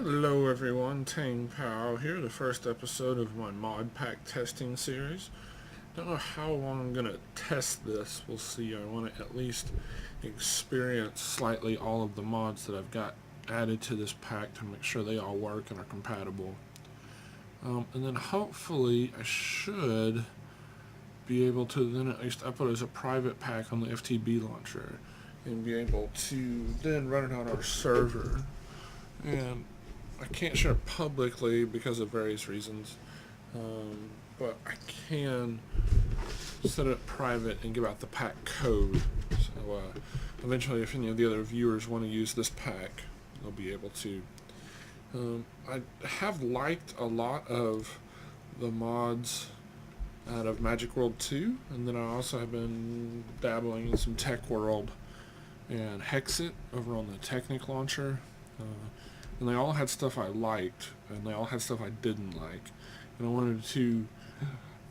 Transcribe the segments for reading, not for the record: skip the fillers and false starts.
Hello everyone, Tang Pao here, the first episode of my mod pack testing series. Don't know how long I'm going to test this, we'll see. I want to at least experience slightly all of the mods that I've got added to this pack to make sure they all work and are compatible. And then hopefully I should be able to then at least upload as a private pack on the FTB launcher and be able to then run it on our server. And I can't share it publicly because of various reasons, but I can set it private and give out the pack code. So eventually, if any of the other viewers want to use this pack, they'll be able to. I have liked a lot of the mods out of Magic World 2, and then I also have been dabbling in some Tech World and Hexit over on the Technic launcher. And they all had stuff I liked, and they all had stuff I didn't like. And I wanted to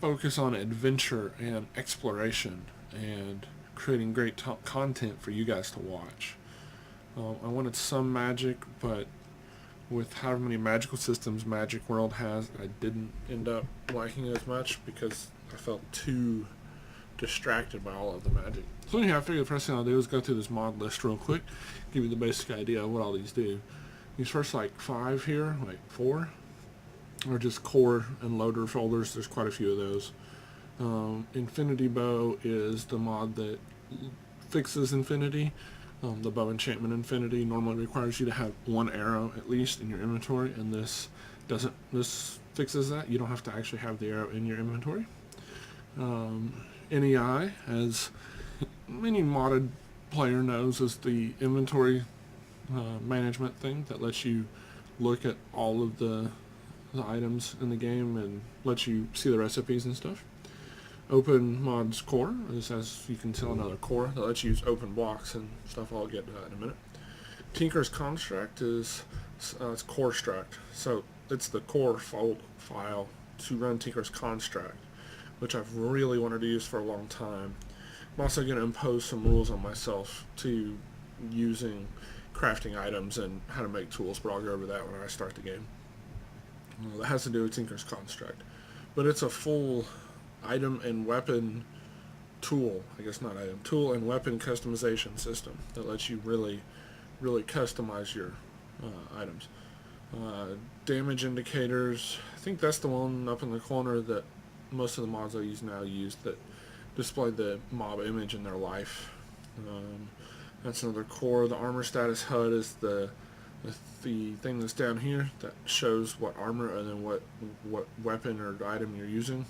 focus on adventure and exploration and creating great content for you guys to watch. I wanted some magic, but with however many magical systems Magic World has, I didn't end up liking it as much because I felt too distracted by all of the magic. So anyhow, I figured the first thing I'll do is go through this mod list real quick, give you the basic idea of what all these do. These first 5 here, 4, are just core and loader folders. There's quite a few of those. Infinity Bow is the mod that fixes Infinity. The Bow Enchantment Infinity normally requires you to have one arrow at least in your inventory, and this doesn't. This fixes that. You don't have to actually have the arrow in your inventory. NEI, as many modded player knows, is the inventory management thing that lets you look at all of the items in the game and lets you see the recipes and stuff. Open Mods Core is, as you can tell, another core that lets you use open blocks and stuff. I'll get to that in a minute. Tinker's Construct is it's core struct, so it's the core file to run Tinker's Construct, which I've really wanted to use for a long time. I'm also going to impose some rules on myself to using crafting items and how to make tools, but I'll go over that when I start the game. That has to do with Tinker's Construct, but it's a full item and weapon tool, tool and weapon customization system that lets you really customize your items. Damage indicators, I think that's the one up in the corner that most of the mods I use now use, that display the mob image in their life. That's another core. The armor status HUD is the thing that's down here that shows what armor and then what weapon or item you're using,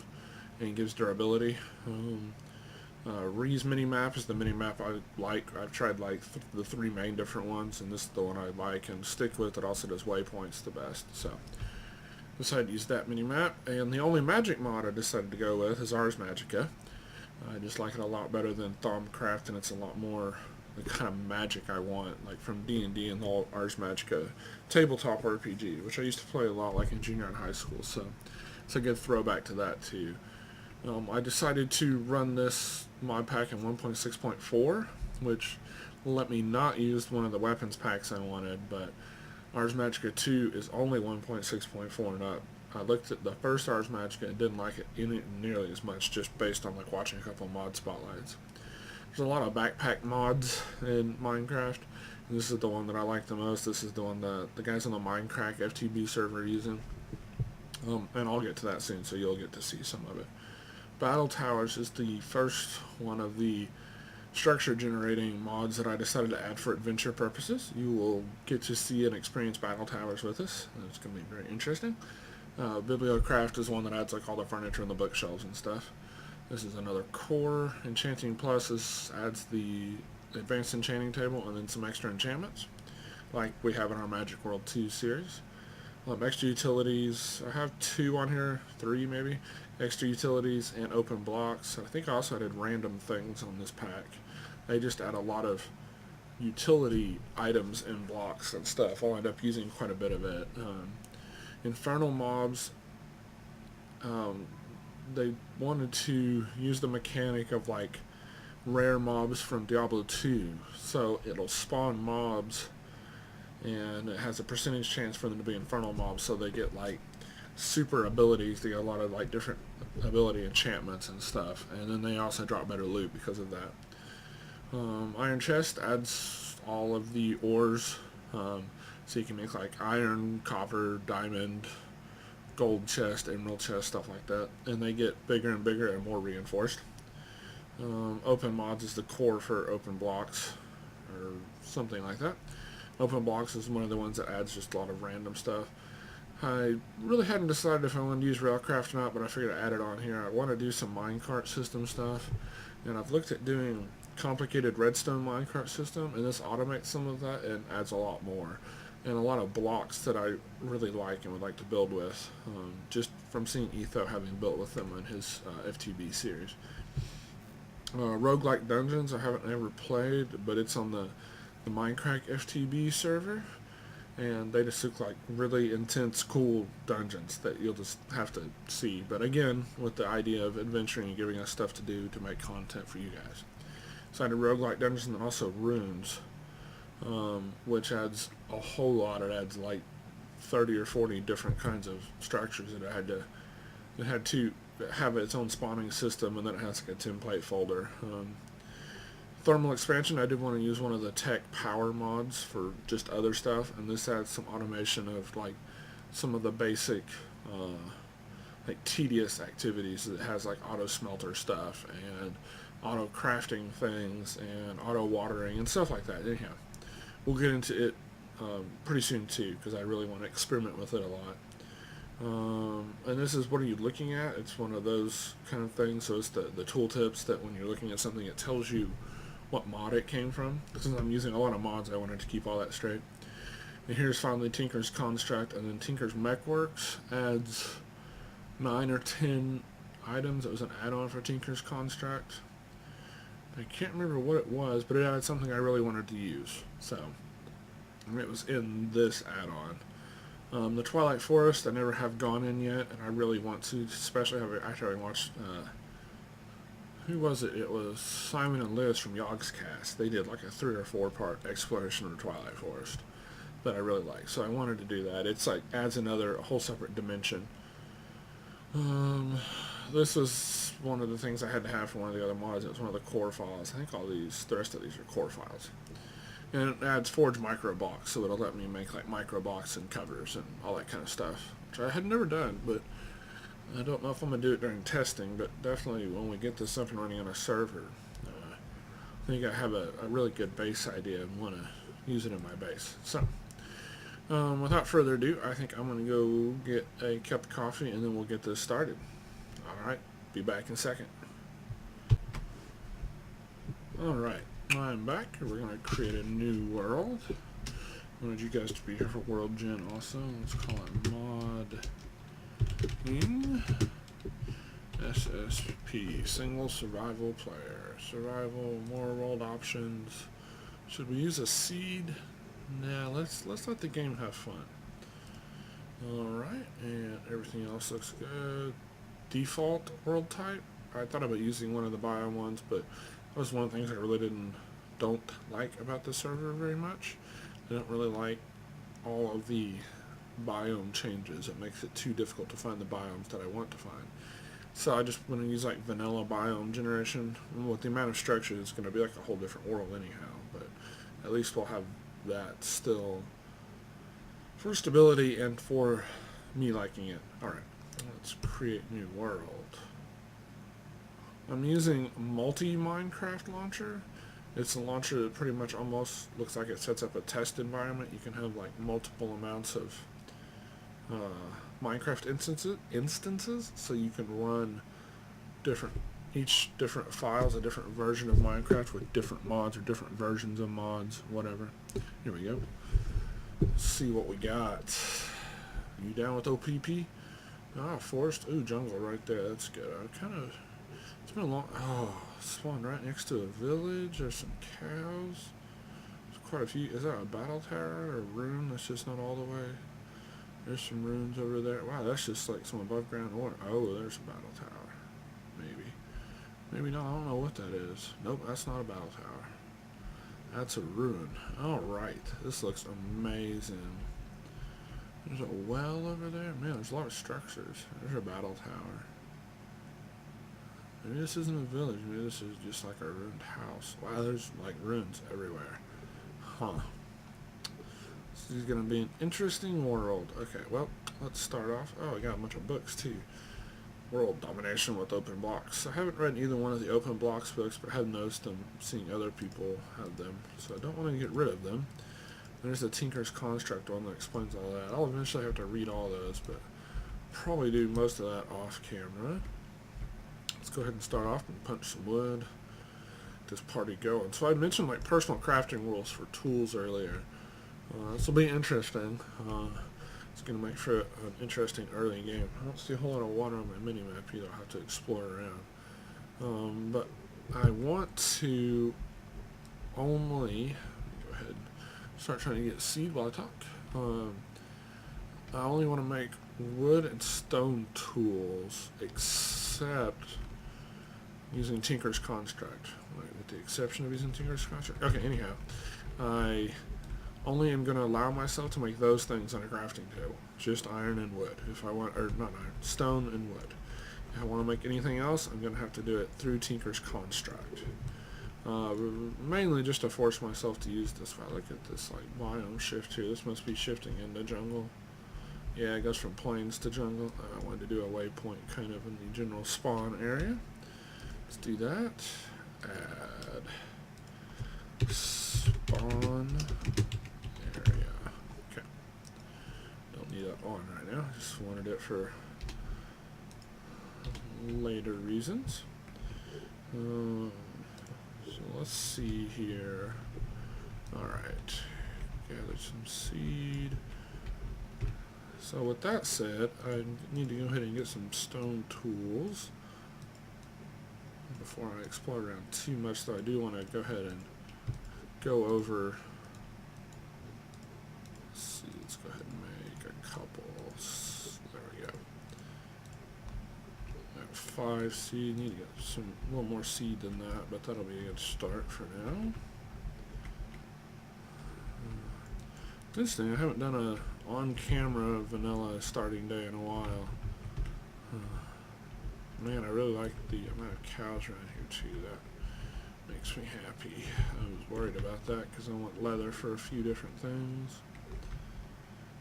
and gives durability. Ree's minimap is the minimap I like. I've tried the 3 main different ones, and this is the one I like and stick with. It also does waypoints the best, so I decided to use that minimap. And the only magic mod I decided to go with is Ars Magica. I just like it a lot better than Thaumcraft, and it's a lot more the kind of magic I want, like from D&D and the old Ars Magica tabletop RPG, which I used to play a lot in junior and high school, so it's a good throwback to that too. I decided to run this mod pack in 1.6.4, which let me not use one of the weapons packs I wanted, but Ars Magica 2 is only 1.6.4 and up. I looked at the first Ars Magica and didn't like it nearly as much, just based on watching a couple of mod spotlights. There's a lot of backpack mods in Minecraft, and this is the one that I like the most. This is the one that the guys on the Minecraft FTB server are using, and I'll get to that soon, so you'll get to see some of it. Battle Towers is the first one of the structure generating mods that I decided to add for adventure purposes. You will get to see and experience Battle Towers with us, and it's going to be very interesting. Bibliocraft is one that adds all the furniture and the bookshelves and stuff. This is another core. Enchanting Plus adds the advanced enchanting table and then some extra enchantments, like we have in our Magic World 2 series. Extra utilities, I have 2 on here, 3 maybe. Extra utilities and open blocks. I think I also added random things on this pack. They just add a lot of utility items and blocks and stuff. I'll end up using quite a bit of it. Infernal mobs, they wanted to use the mechanic of rare mobs from Diablo 2, so it'll spawn mobs and it has a percentage chance for them to be infernal mobs, so they get like super abilities. They get a lot of like different ability enchantments and stuff, and then they also drop better loot because of that. Iron chest adds all of the ores, so you can make like iron, copper, diamond, gold chest, emerald chest, stuff like that, and they get bigger and bigger and more reinforced. Open mods is the core for open blocks or something like that. Open blocks is one of the ones that adds just a lot of random stuff. I really hadn't decided if I wanted to use Railcraft or not, but I figured I'd add it on here. I want to do some minecart system stuff, and I've looked at doing complicated redstone minecart system, and this automates some of that and adds a lot more. And a lot of blocks that I really like and would like to build with, just from seeing Etho having built with them in his FTB series. Roguelike Dungeons I haven't ever played, but it's on the Minecraft FTB server, and they just look like really intense, cool dungeons that you'll just have to see. But again, with the idea of adventuring and giving us stuff to do to make content for you guys. So I did Roguelike Dungeons and also Runes, which adds a whole lot. It adds like 30 or 40 different kinds of structures that it had to have its own spawning system, and then it has like a template folder. Thermal expansion, I did want to use one of the tech power mods for just other stuff, and this adds some automation of like some of the basic like tedious activities. It has like auto smelter stuff and auto crafting things and auto watering and stuff like that. Anyhow, we'll get into it pretty soon too, because I really want to experiment with it a lot. And this is, what are you looking at? It's one of those kind of things. So it's the tooltips that when you're looking at something, it tells you what mod it came from. Since I'm using a lot of mods, I wanted to keep all that straight. And here's finally Tinker's Construct, and then Tinker's Mechworks adds 9 or 10 items. It was an add-on for Tinker's Construct. I can't remember what it was, but it added something I really wanted to use. So it was in this add-on. The Twilight Forest I never have gone in yet, and I really want to, especially after I watched, who was it? It was Simon and Liz from Yogscast. They did like a 3 or 4 part exploration of the Twilight Forest that I really like. So I wanted to do that. It's like adds a whole separate dimension. This was one of the things I had to have for one of the other mods. It was one of the core files. I think the rest of these are core files. And it adds Forge Micro Blocks, so it'll let me make like micro blocks and covers and all that kind of stuff, which I had never done, but I don't know if I'm going to do it during testing, but definitely when we get this up and running on a server, I think I have a really good base idea and want to use it in my base. So, without further ado, I think I'm going to go get a cup of coffee and then we'll get this started. Alright, be back in a second. Alright, I'm back. We're going to create a new world. I wanted you guys to be here for World Gen also. Let's call it mod in SSP, single survival player. Survival, more world options. Should we use a seed? Nah, let's let the game have fun. Alright, and everything else looks good. Default world type. I thought about using one of the biome ones, but that was one of the things I really don't like about the server very much. I don't really like all of the biome changes. It makes it too difficult to find the biomes that I want to find. So I just want to use like vanilla biome generation. And with the amount of structure, it's going to be like a whole different world anyhow, but at least we'll have that still for stability and for me liking it. Alright, let's create new world. I'm using multi-Minecraft launcher. It's a launcher that pretty much almost looks like it sets up a test environment. You can have like multiple amounts of Minecraft instances, so you can run each different files, a different version of Minecraft with different mods or different versions of mods, whatever. Here we go. Let's see what we got. You down with OPP? Ah, forest. Ooh, jungle right there. That's good. It's been a long... Oh, spawned right next to a village. There's some cows. There's quite a few. Is that a battle tower or a rune that's just not all the way? There's some runes over there. Wow, that's just like some above ground ore. Oh, there's a battle tower. Maybe. Maybe not. I don't know what that is. Nope, that's not a battle tower. That's a ruin. Alright, this looks amazing. There's a well over there. Man, there's a lot of structures. There's a battle tower. Maybe this isn't a village. Maybe this is just like a ruined house. Wow, there's like ruins everywhere. Huh. This is going to be an interesting world. Okay, well, let's start off. Oh, I got a bunch of books too. World domination with open blocks. I haven't read either one of the open blocks books, but I have noticed them, seeing other people have them, so I don't want to get rid of them. There's the Tinker's Construct one that explains all that. I'll eventually have to read all those, but probably do most of that off camera. Let's go ahead and start off and punch some wood. Get this party going. So I mentioned like personal crafting rules for tools earlier. This will be interesting. It's going to make for an interesting early game. I don't see a whole lot of water on my mini-map either. I'll have to explore around. But I want to only... Go ahead and start trying to get seed while I talk. I only want to make wood and stone tools, except using Tinker's Construct. With the exception of using Tinker's Construct. Okay, anyhow. I only am going to allow myself to make those things on a crafting table. Just iron and wood. If I want, or not iron, stone and wood. If I want to make anything else, I'm going to have to do it through Tinker's Construct. Mainly just to force myself to use this. If I look at this like biome shift here, this must be shifting into jungle. Yeah, it goes from plains to jungle. I wanted to do a waypoint kind of in the general spawn area. Let's do that. Add spawn area. Okay. Don't need that on right now. Just wanted it for later reasons. So let's see here. Alright. Gather some seed. So with that said, I need to go ahead and get some stone tools. Before I explore around too much, though, I do want to go ahead and go over. Let's see, let's go ahead and make a couple. There we go. Got 5 seed. Need to get a little more seed than that, but that'll be a good start for now. Interesting, I haven't done a on-camera vanilla starting day in a while. Man, I really like the amount of cows around here too. That makes me happy. I was worried about that because I want leather for a few different things.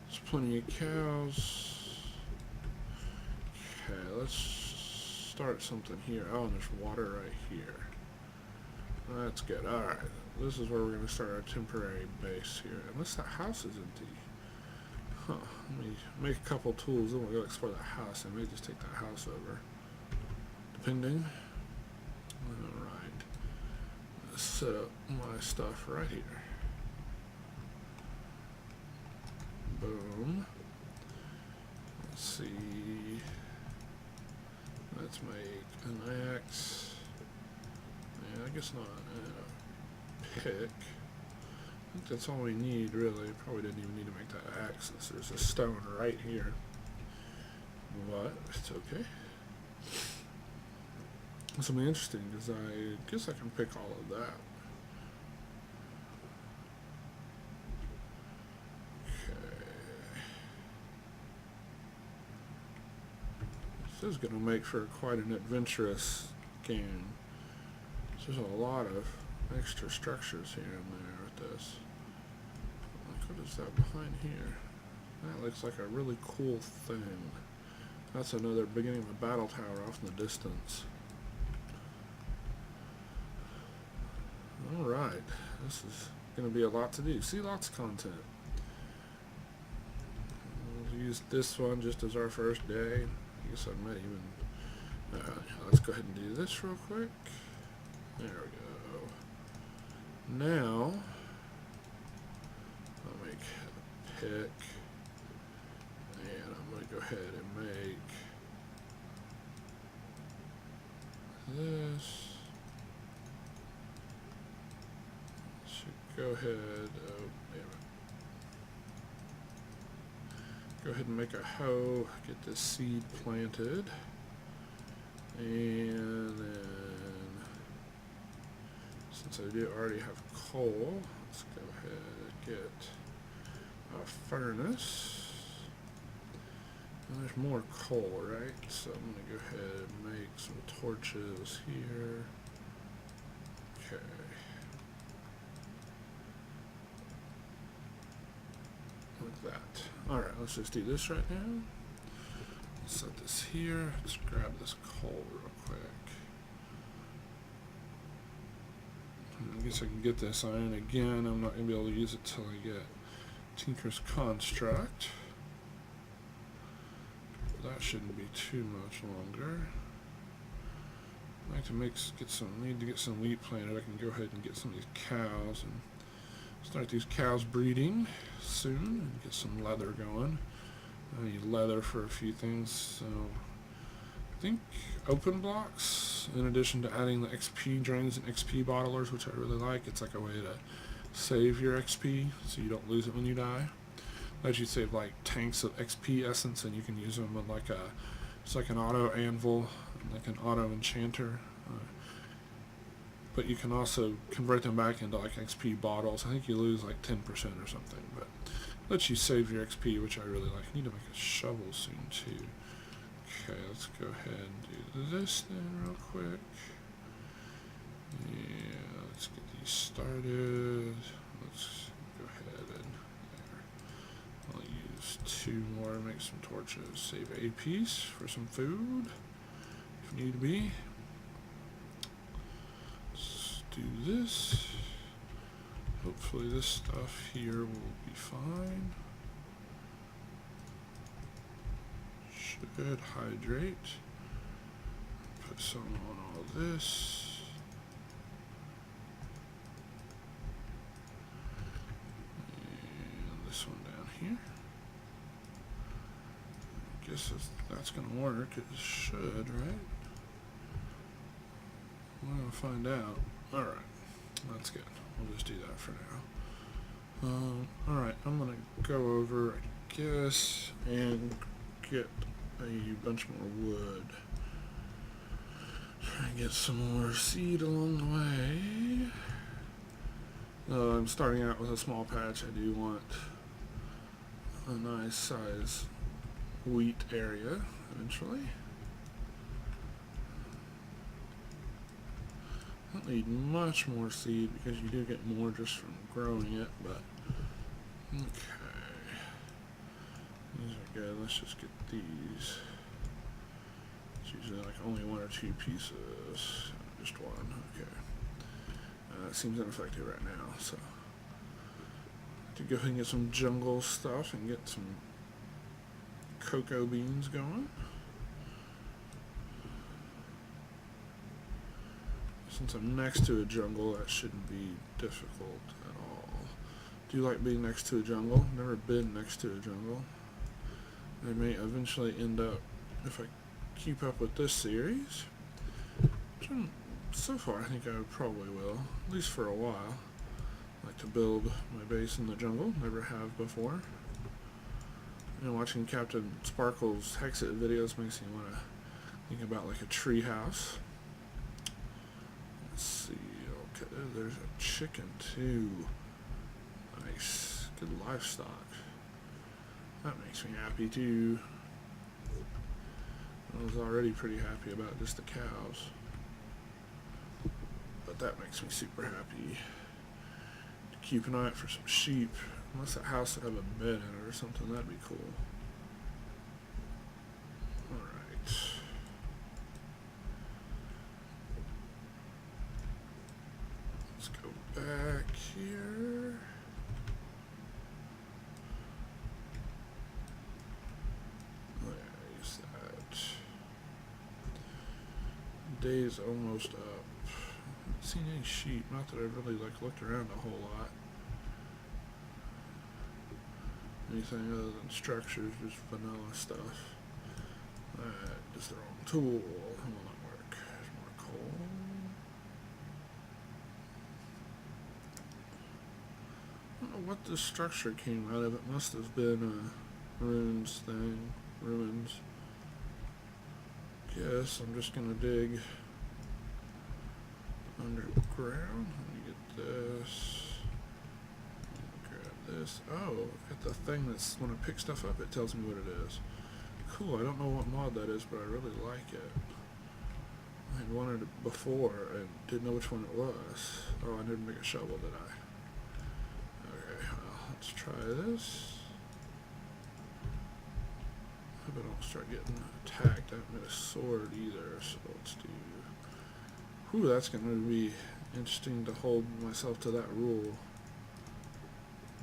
There's plenty of cows. Okay, let's start something here. Oh, and there's water right here. That's good. Alright, this is where we're going to start our temporary base here. Unless that house is empty. Huh, let me make a couple tools, then we'll go explore the house. I may just take that house over. Depending. Alright. Let's set up my stuff right here. Boom. Let's see. Let's make an axe. Yeah, I guess not. Pick. I think that's all we need, really. Probably didn't even need to make that axe since there's a stone right here. But it's okay. This will be interesting because I guess I can pick all of that. Okay. This is going to make for quite an adventurous game. There's a lot of extra structures here and there with this. Like, what is that behind here? That looks like a really cool thing. That's another beginning of a battle tower off in the distance. Alright, this is going to be a lot to do. See, lots of content. We'll use this one just as our first day. I guess I might even... let's go ahead and do this real quick. There we go. Now, I'll make a pick. And I'm going to go ahead and make this. Go ahead, oh damn it. Go ahead and make a hoe, get this seed planted, and then Since I do already have coal, let's go ahead and get a furnace. And there's more coal, right? So I'm going to go ahead and make some torches here. Okay. Like that. Alright, let's just do this right now. Set this here. Let's grab this coal real quick. I guess I can get this iron again. I'm not going to be able to use it till I get Tinker's Construct. That shouldn't be too much longer. I like to need to get some wheat planted. I can go ahead and get some of these cows and start these cows breeding soon and get some leather going. I need leather for a few things, so I think open blocks, in addition to adding the XP drains and XP bottlers, which I really like. It's like a way to save your XP so you don't lose it when you die. Lets you save like tanks of XP essence, and you can use them with it's like an auto anvil, like an auto enchanter. But you can also convert them back into like XP bottles. I think you lose like 10% or something, but lets you save your XP, which I really like. I need to make a shovel soon too. Okay, let's go ahead and do this then real quick. Yeah, let's get these started. Let's go ahead and there. I'll use 2 more to make some torches. Save a piece for some food if need be. Let's do this. Hopefully this stuff here will be fine. Should hydrate. Put some on all this. And this one down here. I guess that's going to work. It should, right? We're going to find out. Alright, that's good. We'll just do that for now. Alright, I'm going to go over, I guess, and get a bunch more wood. Try and get some more seed along the way. I'm starting out with a small patch. I do want a nice size wheat area eventually. Don't need much more seed because you do get more just from growing it, but okay. These are good. Let's just get these. It's usually like only 1 or 2 pieces. Just one. Okay. It seems ineffective right now, so to go ahead and get some jungle stuff and get some cocoa beans going. Since I'm next to a jungle, that shouldn't be difficult at all. Do you like being next to a jungle? Never been next to a jungle. I may eventually end up, if I keep up with this series, which so far I think I probably will, at least for a while. I like to build my base in the jungle, never have before. Watching Captain Sparkle's Hexit videos makes me want to think about like a tree house. Let's see, okay, there's a chicken too. Nice, good livestock. That makes me happy too. I was already pretty happy about just the cows, but that makes me super happy. To keep an eye out for some sheep. Unless that house would have a bed in it or something, that'd be cool. Alright. Let's go back here. Oh yeah, use that. Day's almost up. I haven't seen any sheep, not that I've really looked around a whole lot. Anything other than structures, just vanilla stuff. Just the wrong tool. How will that work? There's more coal. I don't know what this structure came out of. It must have been a ruins thing. Ruins. Guess I'm just gonna dig underground. this. Grab this. Oh, got the thing that's when I pick stuff up, it tells me what it is. Cool. I don't know what mod that is, but I really like it. I had wanted it before and didn't know which one it was. Oh, I didn't make a shovel, did I? Okay, well, let's try this. Hope I don't start getting attacked. I haven't got a sword either, so let's do... Whew, that's going to be interesting to hold myself to that rule.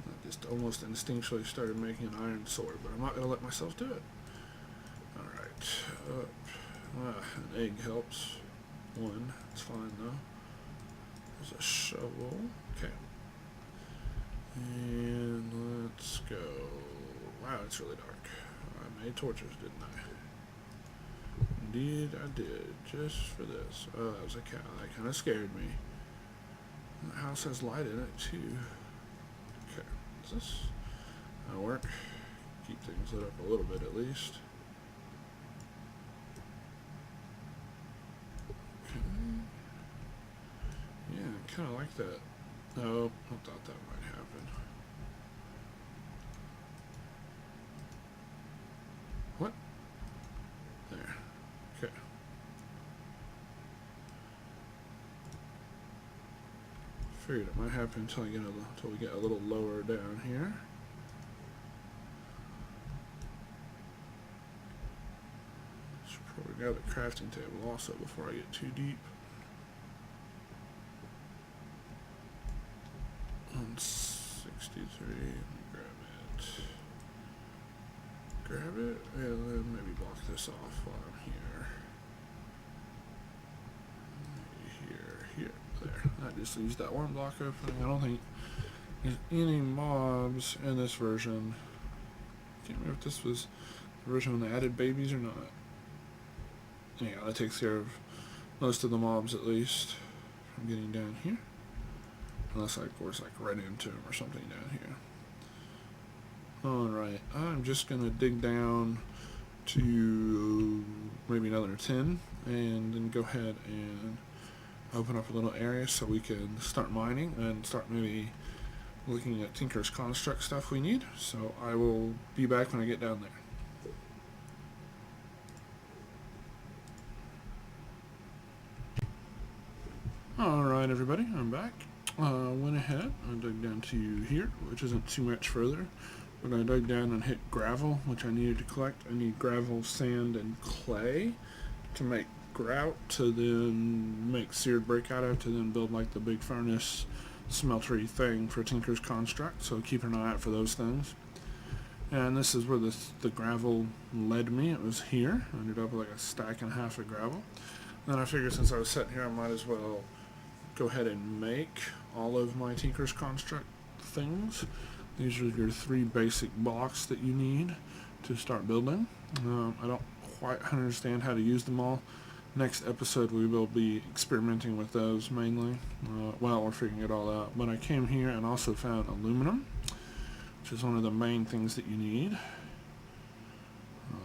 I just almost instinctually started making an iron sword, but I'm not going to let myself do it. Alright, an egg helps. One, it's fine though. There's a shovel. Okay. And let's go. Wow, it's really dark. I made torches, didn't I? Indeed I did, just for this. Oh, that was a cow. That kind of scared me. And the house has light in it too. Okay, is this? That'll work. Keep things lit up a little bit at least. Yeah, I kind of like that. Oh, I thought that might happen. What? There. Okay. Figured it might happen until we get a little lower down here. Should probably grab the crafting table also before I get too deep. 163, grab it. Grab it, and then maybe block this off while I'm here. Here, there. That just leaves that one block opening. I don't think there's any mobs in this version. Can't remember if this was the version when they added babies or not. Yeah, that takes care of most of the mobs at least. I'm getting down here. Unless I, of course, like right into them or something down here. Alright, I'm just going to dig down to maybe another 10 and then go ahead and open up a little area so we can start mining and start maybe looking at Tinker's Construct stuff we need. So I will be back when I get down there. Alright everybody, I'm back. Went ahead and dug down to here, which isn't too much further. But I dug down and hit gravel, which I needed to collect. I need gravel, sand, and clay to make grout, to then make seared brick out of, to then build like the big furnace smeltery thing for Tinker's Construct. So keep an eye out for those things. And this is where the gravel led me. It was here. I ended up with like a stack and a half of gravel. And then I figured since I was sitting here, I might as well go ahead and make all of my Tinker's Construct things. These are your 3 basic blocks that you need to start building. I don't quite understand how to use them all. Next episode we will be experimenting with those mainly. Well, we're figuring it all out. But I came here and also found aluminum, which is one of the main things that you need.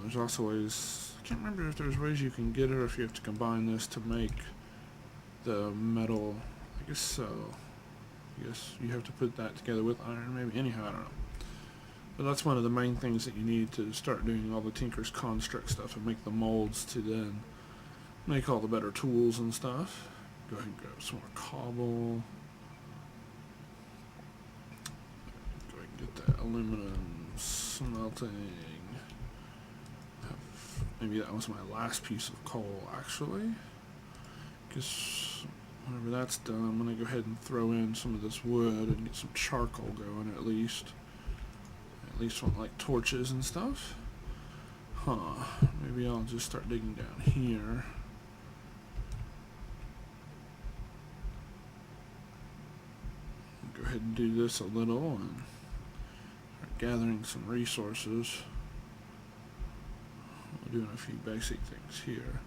There's also ways, I can't remember if there's ways you can get it or if you have to combine this to make the metal. I guess so. I guess you have to put that together with iron, maybe. Anyhow, I don't know. But that's one of the main things that you need to start doing all the Tinker's Construct stuff and make the molds to then make all the better tools and stuff. Go ahead and grab some more cobble. Go ahead and get that aluminum smelting. Maybe that was my last piece of coal, actually. Guess whenever that's done, I'm going to go ahead and throw in some of this wood and get some charcoal going at least. At least want like torches and stuff. Maybe I'll just start digging down here. Go ahead and do this a little and start gathering some resources. We're doing a few basic things here.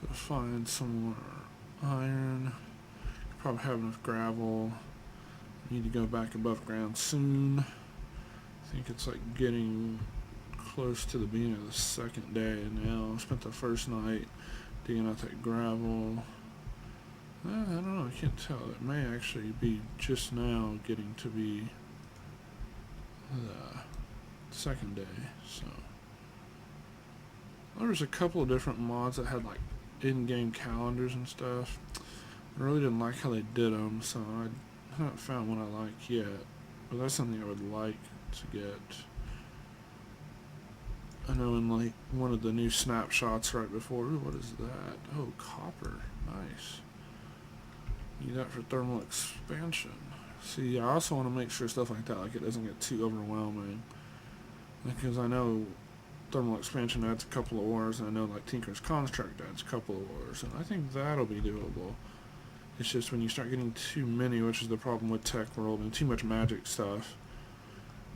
So find some more iron. Probably have enough gravel. Need to go back above ground soon. I think it's like getting close to the beginning of the second day now. I spent the first night digging out that gravel. I don't know, I can't tell. It may actually be just now getting to be the second day, so. There was a couple of different mods that had like in-game calendars and stuff. I really didn't like how they did them, so I haven't found one I like yet. But that's something I would like to get. I know in like one of the new snapshots right before. Ooh, what is that? Oh, copper. Nice. Need that for thermal expansion. See, I also want to make sure stuff like that, like it doesn't get too overwhelming. Because I know thermal expansion adds a couple of ores, and I know like Tinker's Construct adds a couple of ores, and I think that'll be doable. It's just when you start getting too many, which is the problem with Tech World, and too much magic stuff.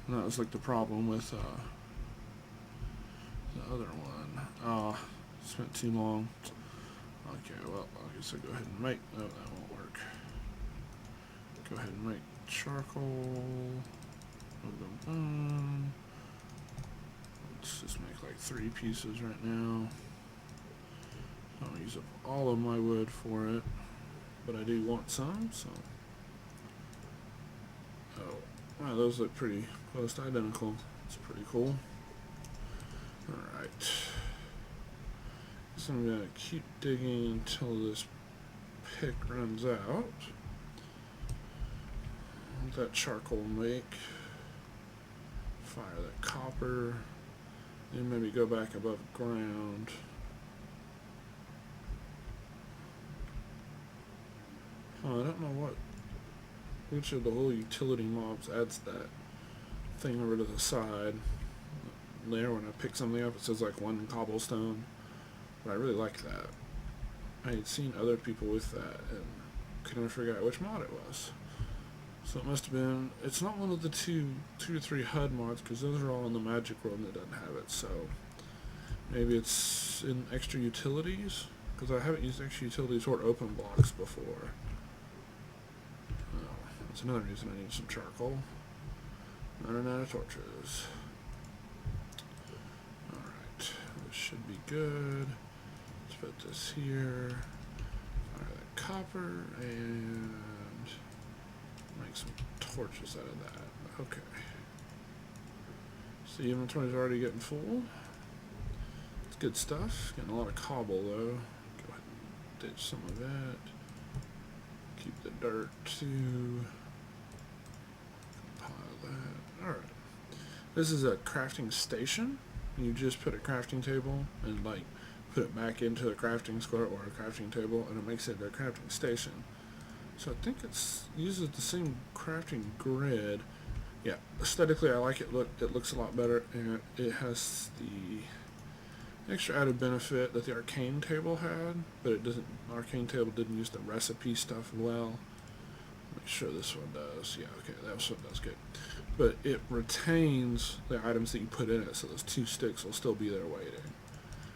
And that was like the problem with the other one. Spent too long. Okay, well, I guess I'll go ahead and make. Oh, that won't work. Go ahead and make charcoal. Let's just make like 3 pieces right now. I'll use up all of my wood for it, but I do want some, so. Oh, wow, those look pretty close to identical. It's pretty cool. Alright. So I'm gonna keep digging until this pick runs out. Let that charcoal make. Fire that copper. Then maybe go back above ground. I don't know which of the whole utility mobs adds that thing over to the side. There, when I pick something up, it says like 1 cobblestone. But I really like that. I had seen other people with that and couldn't figure out which mod it was. So it must have been. It's not one of the two to 3 HUD mods, because those are all in the Magic World and it doesn't have it. So maybe it's in extra utilities, because I haven't used extra utilities or open blocks before. Oh, that's another reason I need some charcoal. Running out of torches. Alright, this should be good. Let's put this here. Fire that copper and make some torches out of that. Okay. So the inventory's already getting full. It's good stuff. Getting a lot of cobble though. Go ahead and ditch some of that. Keep the dirt too. Compile that. Alright. This is a crafting station. You just put a crafting table and like put it back into a crafting square or a crafting table, and it makes it a crafting station. So I think it's uses the same crafting grid. Yeah, aesthetically I like it. It looks a lot better, and it has the extra added benefit that the arcane table had, but it doesn't. Arcane table didn't use the recipe stuff well. Make sure this one does. Yeah, okay, that one does good. But it retains the items that you put in it, so those 2 sticks will still be there waiting.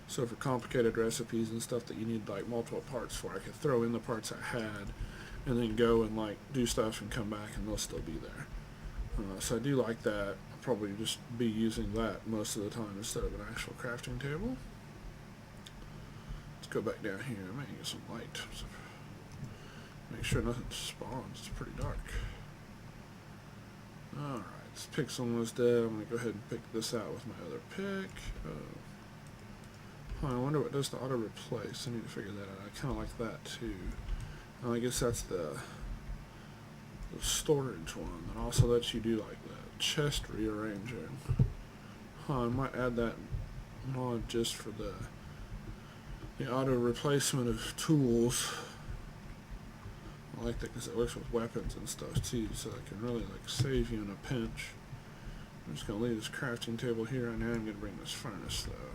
So for complicated recipes and stuff that you need like multiple parts for, I could throw in the parts I had and then go and like do stuff and come back and they'll still be there. So I do like that. I'll probably just be using that most of the time instead of an actual crafting table. Let's go back down here. I might get some light. So make sure nothing spawns. It's pretty dark. Alright, this pick's almost dead. I'm going to go ahead and pick this out with my other pick. I wonder what does the auto replace. I need to figure that out. I kind of like that too. I guess that's the storage one. That also lets you do like the chest rearranging. I might add that mod just for the auto replacement of tools. I like that because it works with weapons and stuff too, so it can really like save you in a pinch. I'm just going to leave this crafting table here, and now I'm going to bring this furnace though.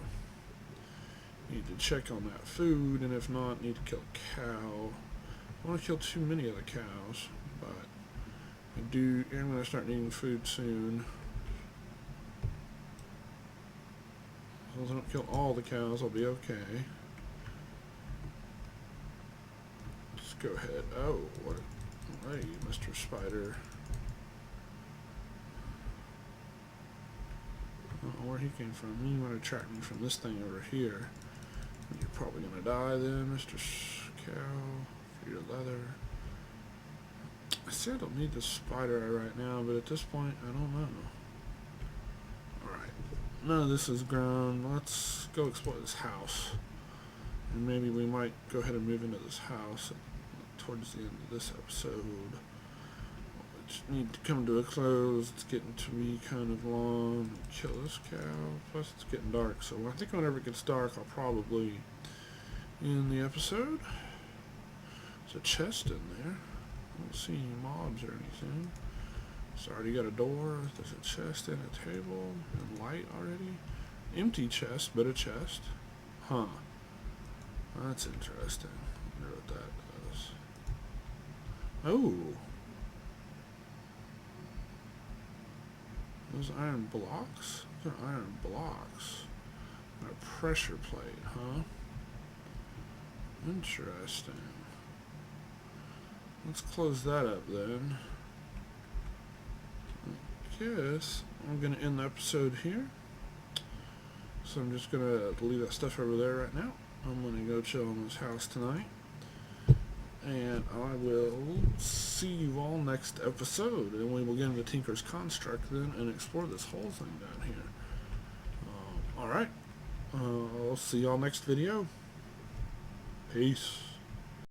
Need to check on that food, and if not, need to kill a cow. I don't want to kill too many of the cows, but I'm going to start needing food soon. As long as I don't kill all the cows, I'll be okay. Let's go ahead. Oh, what? Hey, Mr. Spider. I don't know where he came from. He might have tracked me from this thing over here. You're probably going to die then, Mr. Cow. Treated leather. I say I don't need the spider eye right now, but at this point, I don't know. Alright. None of this is grown. Let's go explore this house. And maybe we might go ahead and move into this house towards the end of this episode. Which need to come to a close. It's getting to be kind of long. Kill this cow. Plus it's getting dark. So I think whenever it gets dark, I'll probably end the episode. There's a chest in there. I don't see any mobs or anything. It's already got a door. There's a chest and a table and light already. Empty chest, but a chest. Huh. That's interesting. I wonder what that does. Oh. Those iron blocks? They're iron blocks. And a pressure plate, huh? Interesting. Let's close that up then. I guess I'm going to end the episode here. So I'm just going to leave that stuff over there right now. I'm going to go chill in this house tonight. And I will see you all next episode. And we will get into Tinker's Construct then and explore this whole thing down here. Alright. I'll see y'all next video. Peace.